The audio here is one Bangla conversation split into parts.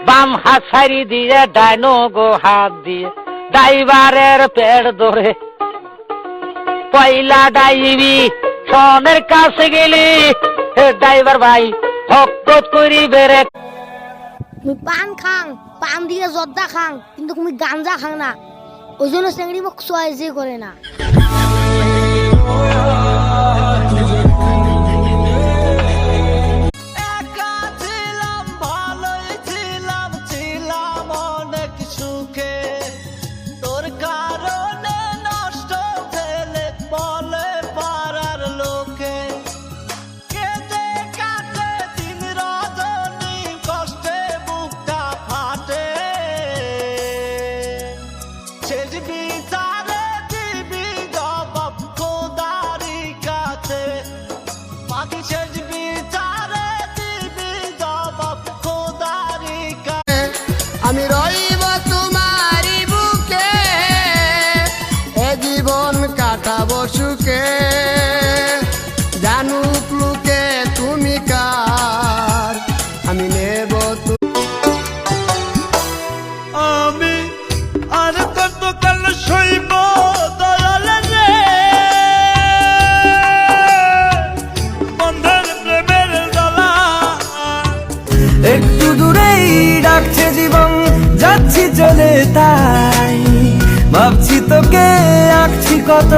বাম হাত সারি দিয়ে ডাইনো গো হাত দিয়ে ড্রাইভারের পেট ধরে পয়লা ডাইবি সনের কাছে গেলি ড্রাইভার ভাই হকত করি বেরে তুমি পান খাং পান দিয়ে জর্দা খাং কিন্তু তুমি গাঞ্জা খাং না ওই জন্য চেংড়ি মোক চয়েসই করে না। আমি রইব তোমারি বুকে এ জীবন কাটাবো সুখে জানুক লোকে তুমি কার আমি নেব আমি আর কতকাল সইব দয়াল রে বন্ধের প্রেমের জ্বালা একটু দূরেই ডাকছে জীবন যাচ্ছি চলে তাই ভাবছি তোকে আঁকছি কত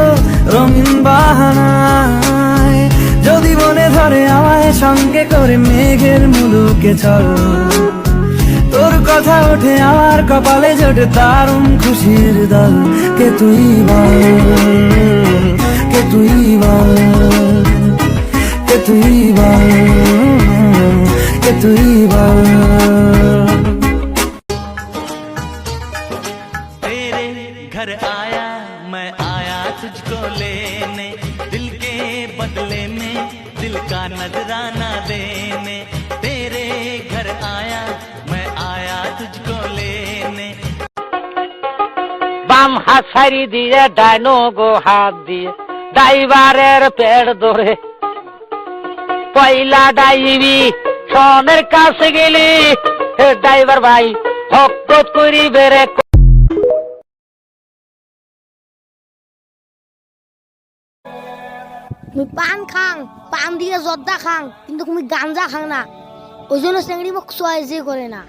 রঙিন বাহানায় যদি মনে ধরে আমায় সঙ্গে করে মেঘের মুলুকে চল তোর কথা ওঠে আমার কপালে জোটে দারুণ খুশির দল কে তুই বল কে তুই বল কে তুই বল কে তুই বল तेरे घर आया मैं आया तुझको लेने दिल के बदले में दिल का नजराना देने तेरे घर आया मैं आया तुझको लेने বাম হাত সারি দিয়ে ডাইনো গো হাত দিয়ে ড্রাইভারের পেট ধরে পয়লা ডাইবি সনের কাছে গেলি ড্রাইভার ভাই হকত করি বেরে তুমি পান খাং পান দিয়ে জর্দা খাং কিন্তু তুমি গাঞ্জা খাং না ওই জন্য চেংড়ি মোক চয়েসই করে না।